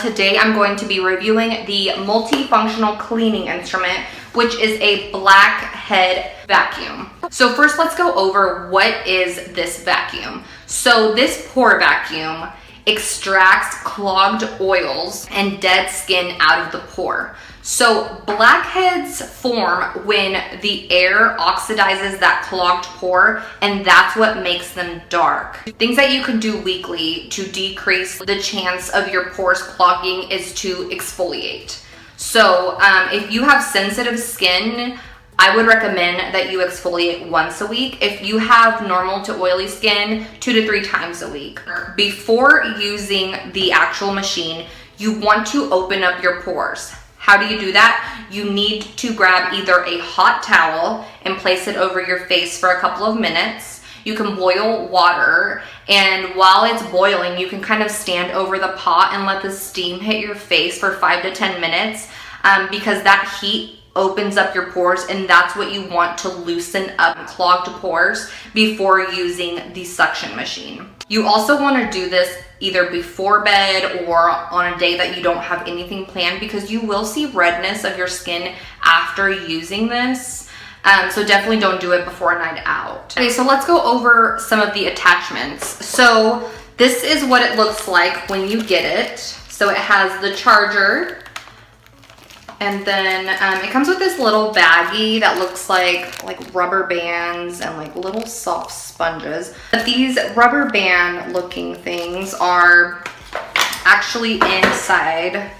Today I'm going to be reviewing the multifunctional cleaning instrument, which is a Blackhead vacuum. So first let's go over what is this vacuum. So this pore vacuum extracts clogged oils and dead skin out of the pore. So blackheads form when the air oxidizes that clogged pore, and that's what makes them dark. Things that you can do weekly to decrease the chance of your pores clogging is to exfoliate. So if you have sensitive skin, I would recommend that you exfoliate once a week. If you have normal to oily skin, 2 to 3 times a week. Before using the actual machine, you want to open up your pores. How do you do that? You need to grab either a hot towel and place it over your face for a couple of minutes. You can boil water, and while it's boiling, you can kind of stand over the pot and let the steam hit your face for 5 to 10 minutes because that heat opens up your pores, and that's what you want to loosen up clogged pores before using the suction machine. You also want to do this either before bed or on a day that you don't have anything planned, because you will see redness of your skin after using this. So definitely don't do it before a night out. Okay, so let's go over some of the attachments. So this is what it looks like when you get it. So it has the charger, and then it comes with this little baggie that looks like rubber bands and like little soft sponges. But these rubber band looking things are actually inside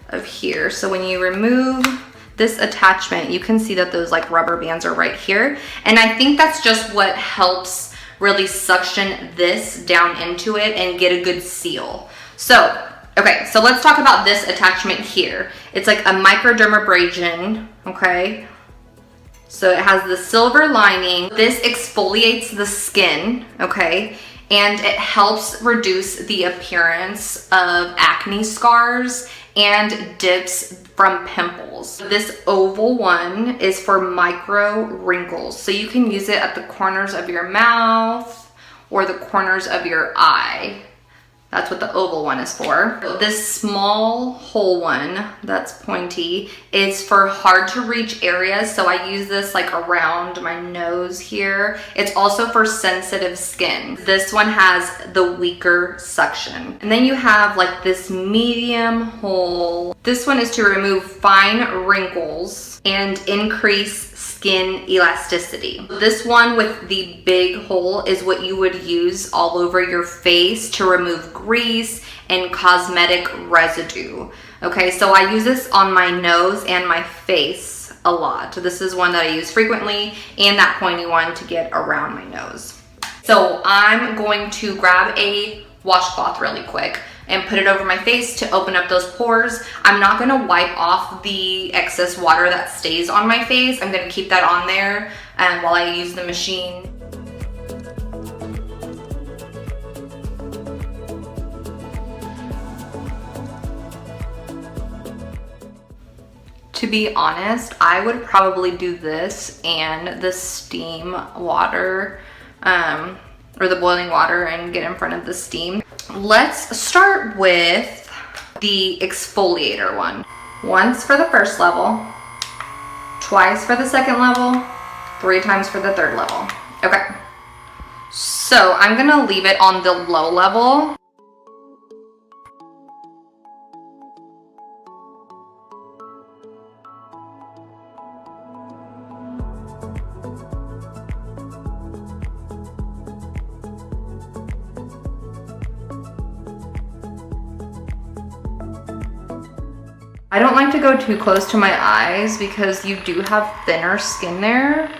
of here. So when you remove this attachment, you can see that those like rubber bands are right here. And I think that's just what helps really suction this down into it and get a good seal. So okay, so let's talk about this attachment here. It's like a microdermabrasion, okay? So it has the silver lining. This exfoliates the skin, okay? And it helps reduce the appearance of acne scars and dips from pimples. This oval one is for micro wrinkles. So you can use it at the corners of your mouth or the corners of your eye. That's what the oval one is for. This small hole one that's pointy is for hard to reach areas. So I use this like around my nose here. It's also for sensitive skin. This one has the weaker suction. And then you have like this medium hole. This one is to remove fine wrinkles and increase skin elasticity. This one with the big hole is what you would use all over your face to remove grease and cosmetic residue. Okay, so I use this on my nose and my face a lot. This is one that I use frequently, and that pointy one to get around my nose. So I'm going to grab a washcloth really quick and put it over my face to open up those pores. I'm not gonna wipe off the excess water that stays on my face. I'm gonna keep that on there while I use the machine. To be honest, I would probably do this and the steam water or the boiling water and get in front of the steam. Let's start with the exfoliator one. Once for the first level, twice for the second level, 3 times for the third level. Okay, so I'm gonna leave it on the low level. I don't like to go too close to my eyes because you do have thinner skin there.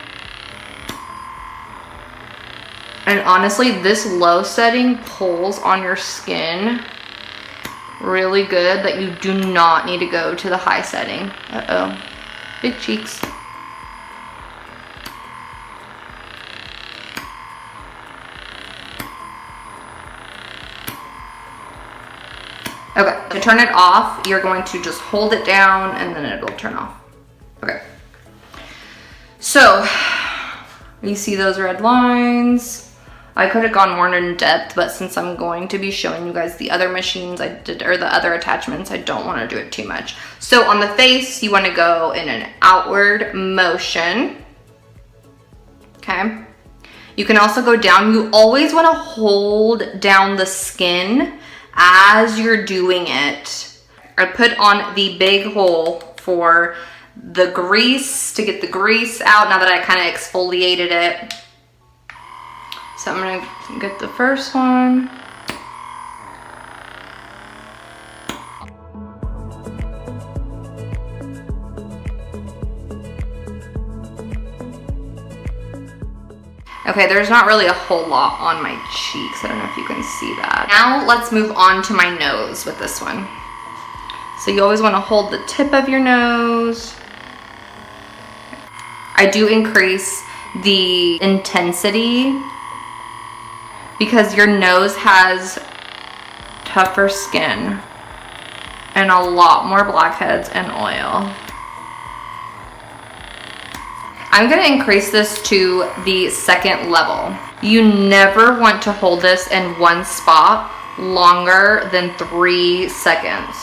And honestly, this low setting pulls on your skin really good that you do not need to go to the high setting. Uh-oh, big cheeks. Okay, to turn it off, you're going to just hold it down and then it'll turn off. Okay. So, you see those red lines? I could have gone more in depth, but since I'm going to be showing you guys the other machines I did, or the other attachments, I don't want to do it too much. So on the face, you want to go in an outward motion. Okay. You can also go down. You always want to hold down the skin as you're doing it. I put on the big hole for the grease, to get the grease out now that I kind of exfoliated it. So I'm gonna get the first one. Okay, there's not really a whole lot on my cheeks. I don't know if you can see that. Now let's move on to my nose with this one. So you always want to hold the tip of your nose. I do increase the intensity because your nose has tougher skin and a lot more blackheads and oil. I'm gonna increase this to the second level. You never want to hold this in one spot longer than 3 seconds,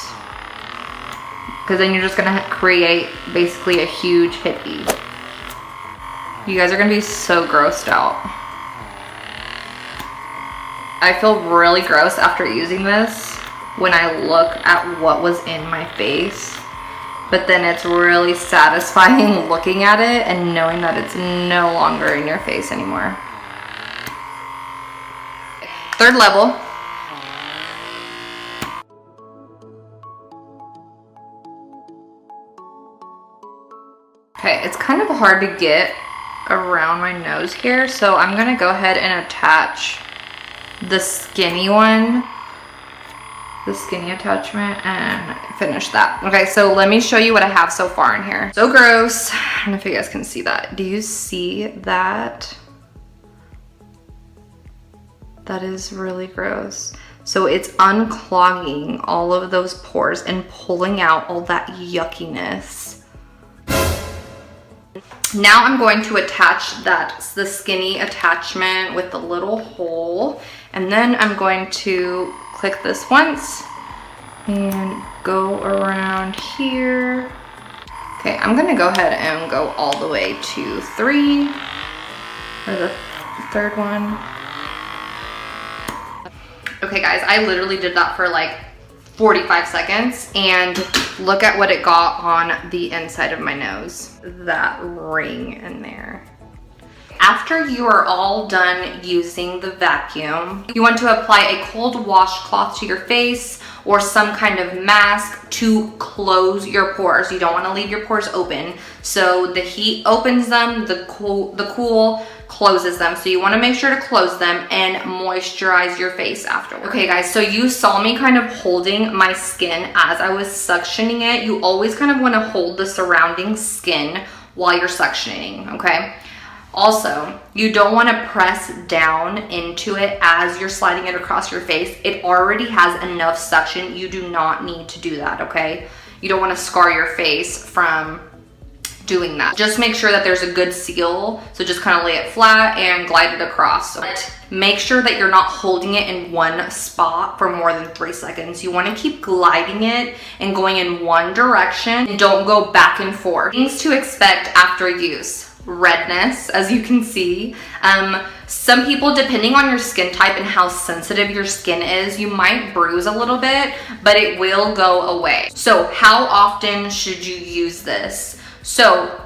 because then you're just gonna create basically a huge hippie. You guys are gonna be so grossed out. I feel really gross after using this when I look at what was in my face. But then it's really satisfying looking at it and knowing that it's no longer in your face anymore. Third level. Okay, it's kind of hard to get around my nose here, so I'm gonna go ahead and attach the skinny one, the skinny attachment, and finish that. Okay, so let me show you what I have so far in here. So gross. I don't know if you guys can see that. Do you see that? That is really gross. So it's unclogging all of those pores and pulling out all that yuckiness. Now I'm going to attach the skinny attachment with the little hole, and then I'm going to click this once and go around here. Okay, I'm gonna go ahead and go all the way to 3, or the third one. Okay guys, I literally did that for like 45 seconds, and look at what it got on the inside of my nose. That ring in there. After you are all done using the vacuum, you want to apply a cold washcloth to your face or some kind of mask to close your pores. You don't want to leave your pores open. So the heat opens them, the cool closes them. So you want to make sure to close them and moisturize your face afterwards. Okay guys, so you saw me kind of holding my skin as I was suctioning it. You always kind of want to hold the surrounding skin while you're suctioning, okay? Also, you don't want to press down into it as you're sliding it across your face. It already has enough suction. You do not need to do that, okay? You don't want to scar your face from doing that. Just make sure that there's a good seal. So just kind of lay it flat and glide it across. But make sure that you're not holding it in one spot for more than 3 seconds. You want to keep gliding it and going in one direction, and don't go back and forth. Things to expect after use. Redness, as you can see. Some people, depending on your skin type and how sensitive your skin is, you might bruise a little bit, but it will go away. So how often should you use this? So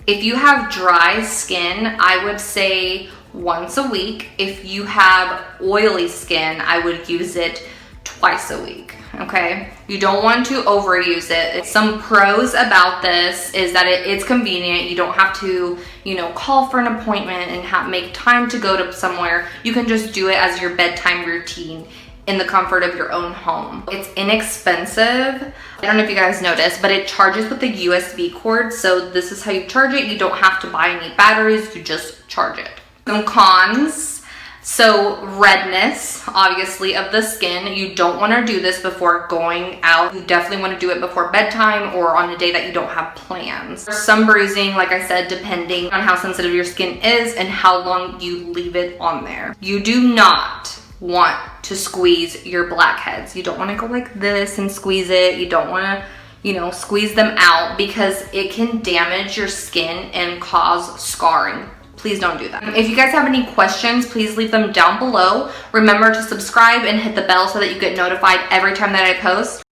if you have dry skin, I would say once a week. If you have oily skin, I would use it twice a week. Okay, you don't want to overuse it. Some pros about this is that it's convenient. You don't have to, you know, call for an appointment and make time to go to somewhere. You can just do it as your bedtime routine in the comfort of your own home. It's inexpensive. I don't know if you guys noticed, but it charges with a USB cord. So this is how you charge it. You don't have to buy any batteries. You just charge it. Some cons. So redness, obviously, of the skin. You don't want to do this before going out. You definitely want to do it before bedtime or on a day that you don't have plans. Some bruising, like I said, depending on how sensitive your skin is and how long you leave it on there. You do not want to squeeze your blackheads. You don't want to go like this and squeeze it. You don't want to, you know, squeeze them out because it can damage your skin and cause scarring. Please don't do that. If you guys have any questions, please leave them down below. Remember to subscribe and hit the bell so that you get notified every time that I post.